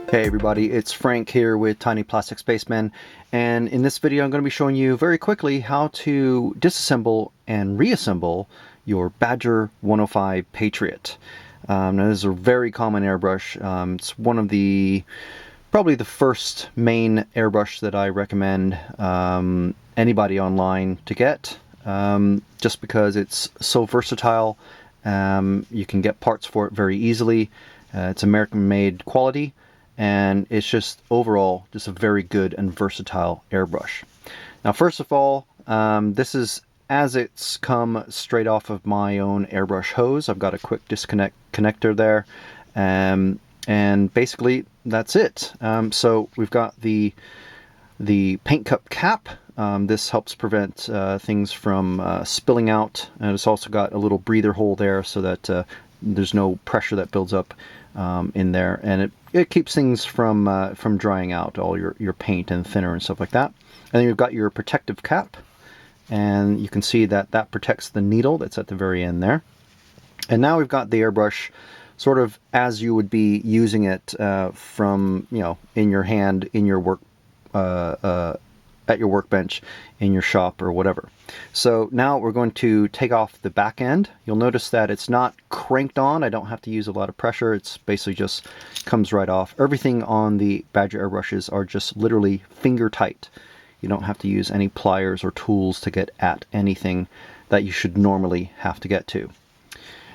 Hey everybody, it's Frank here with Tiny Plastic Spaceman, and in this video I'm going to be showing you very quickly how to disassemble and reassemble your Badger 105 Patriot. Now this is a very common airbrush. It's one of probably the first main airbrush that I recommend anybody online to get, just because it's so versatile. You can get parts for it very easily. It's American made quality, and it's just overall just a very good and versatile airbrush. Now first of all, this is as it's come straight off of my own airbrush hose. I've got a quick disconnect connector there, and basically that's it. So we've got the paint cup cap. This helps prevent things from spilling out, and it's also got a little breather hole there so that there's no pressure that builds up in there, and it keeps things from drying out, all your paint and thinner and stuff like that. And then you've got your protective cap, and you can see that that protects the needle that's at the very end there. And now we've got the airbrush sort of as you would be using it from, in your hand, in your work, at your workbench, in your shop, or whatever. So now we're going to take off the back end. You'll notice that it's not cranked on. I don't have to use a lot of pressure. It's basically just comes right off. Everything on the Badger airbrushes are just literally finger tight. You don't have to use any pliers or tools to get at anything that you should normally have to get to.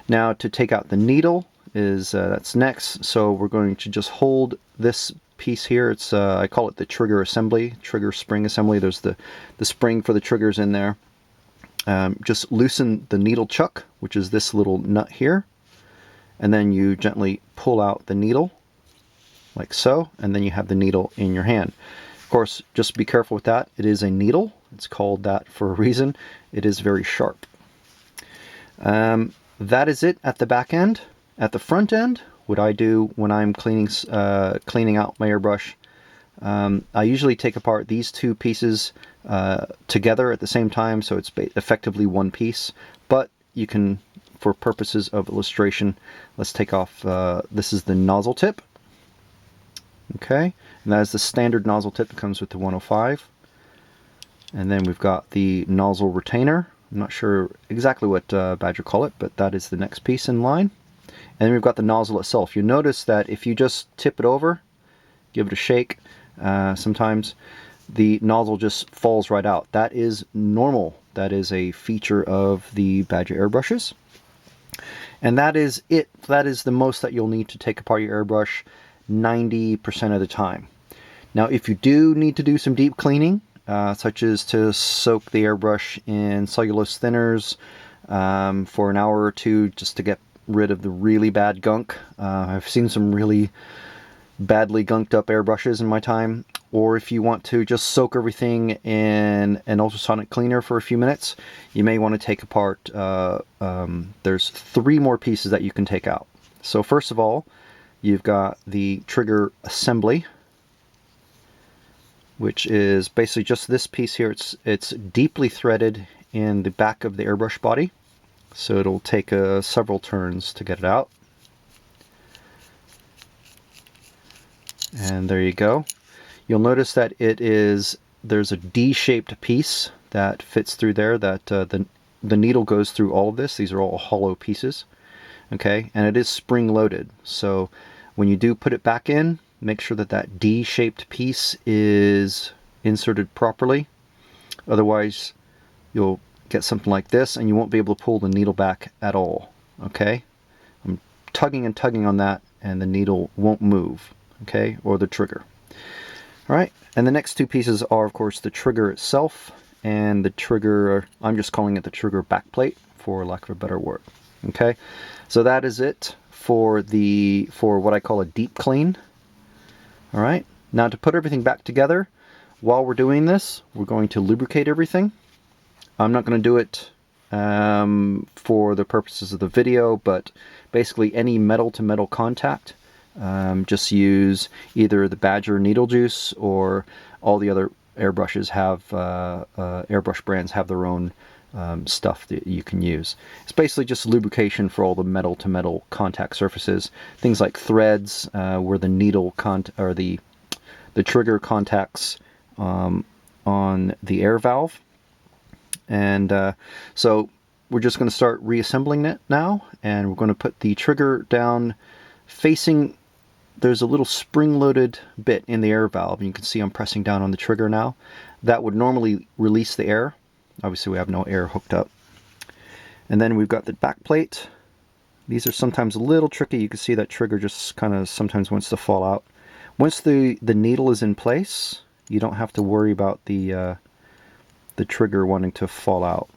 Now to take out the needle is that's next. So we're going to just hold this piece here. It's I call it the trigger assembly, trigger spring assembly. There's the spring for the triggers in there. Just loosen the needle chuck, which is this little nut here, and then you gently pull out the needle like so, and then you have the needle in your hand. Of course, just be careful with that. It is a needle. It's called that for a reason. It is very sharp. That is it at the back end. At the front end, what I do when I'm cleaning out my airbrush, I usually take apart these two pieces together at the same time, so it's effectively one piece. But you can, for purposes of illustration, let's take off, this is the nozzle tip. Okay, and that is the standard nozzle tip that comes with the 105. And then we've got the nozzle retainer. I'm not sure exactly what Badger call it, but that is the next piece in line. And then we've got the nozzle itself. You notice that if you just tip it over, give it a shake, sometimes the nozzle just falls right out. That is normal. That is a feature of the Badger airbrushes. And that is it. That is the most that you'll need to take apart your airbrush 90% of the time. Now, if you do need to do some deep cleaning, such as to soak the airbrush in cellulose thinners for an hour or two just to get rid of the really bad gunk. I've seen some really badly gunked up airbrushes in my time. Or if you want to just soak everything in an ultrasonic cleaner for a few minutes, you may want to take apart, there's 3 more pieces that you can take out. So first of all, you've got the trigger assembly, which is basically just this piece here. It's deeply threaded in the back of the airbrush body, so it'll take several turns to get it out. And there you go. You'll notice that there's a D-shaped piece that fits through there, that the needle goes through all of this. These are all hollow pieces. Okay, and it is spring-loaded, so when you do put it back in, make sure that that D-shaped piece is inserted properly. Otherwise, you'll get something like this, and you won't be able to pull the needle back at all. Okay, I'm tugging and tugging on that, and the needle won't move. Okay, or the trigger. All right, and the next 2 pieces are, of course, the trigger itself and the trigger. I'm just calling it the trigger backplate, for lack of a better word. Okay, so that is it for what I call a deep clean. All right, now to put everything back together, while we're doing this, we're going to lubricate everything. I'm not going to do it for the purposes of the video, but basically any metal to metal contact, just use either the Badger needle juice, or all the other airbrushes have, airbrush brands have their own stuff that you can use. It's basically just lubrication for all the metal-to-metal contact surfaces. Things like threads, where the needle or the trigger contacts on the air valve. And so we're just going to start reassembling it now, and we're going to put the trigger down facing. There's a little spring-loaded bit in the air valve, and you can see I'm pressing down on the trigger now. That would normally release the air. Obviously we have no air hooked up. And then we've got the back plate. These are sometimes a little tricky. You can see that trigger just kind of sometimes wants to fall out. Once the needle is in place, you don't have to worry about the trigger wanting to fall out.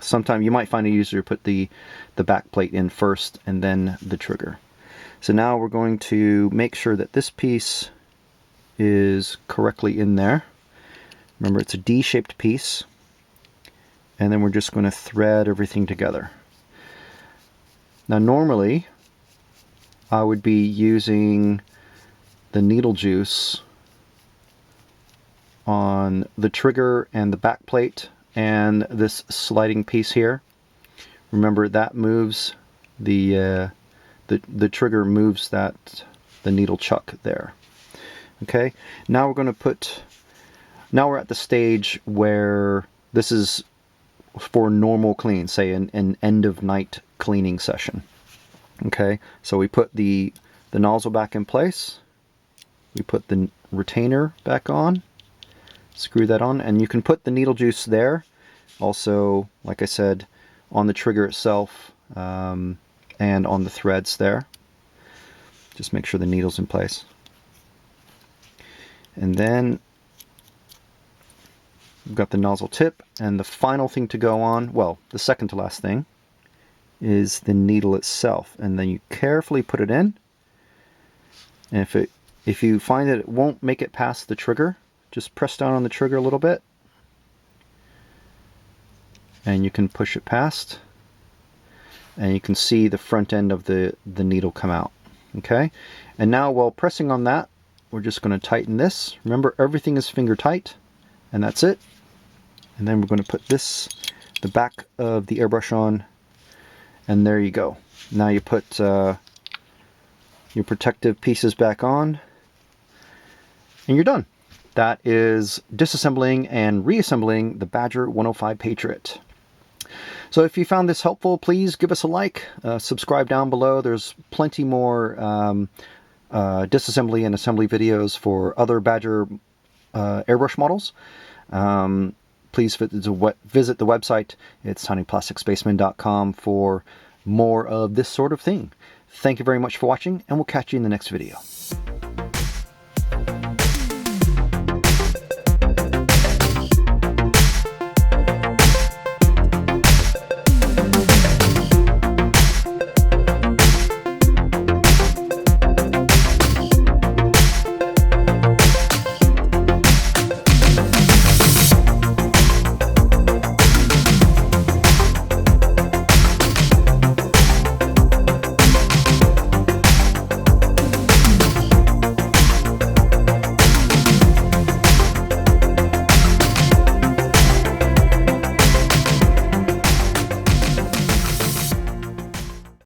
Sometimes you might find it easier to put the back plate in first and then the trigger. So now we're going to make sure that this piece is correctly in there. Remember, it's a D-shaped piece. And then we're just going to thread everything together. Now normally I would be using the needle juice on the trigger and the back plate and this sliding piece here. Remember, that moves the trigger moves the needle chuck there. Okay, now we're going to put, now we're at the stage where this is for normal clean, say an end of night cleaning session. Okay, so we put the nozzle back in place, we put the retainer back on, screw that on, and you can put the needle juice there. Also, like I said, on the trigger itself and on the threads there. Just make sure the needle's in place. And then we've got the nozzle tip, and the final thing to go on, well, the second to last thing, is the needle itself. And then you carefully put it in. And if you find that it won't make it past the trigger, just press down on the trigger a little bit, and you can push it past, and you can see the front end of the needle come out. Okay, and now while pressing on that, we're just going to tighten this. Remember, everything is finger tight, and that's it. And then we're going to put the back of the airbrush on, and there you go. Now you put your protective pieces back on, and you're done. That is disassembling and reassembling the Badger 105 Patriot. So if you found this helpful, please give us a like, subscribe down below. There's plenty more disassembly and assembly videos for other Badger airbrush models. Please visit the website. It's tinyplasticspaceman.com for more of this sort of thing. Thank you very much for watching, and we'll catch you in the next video.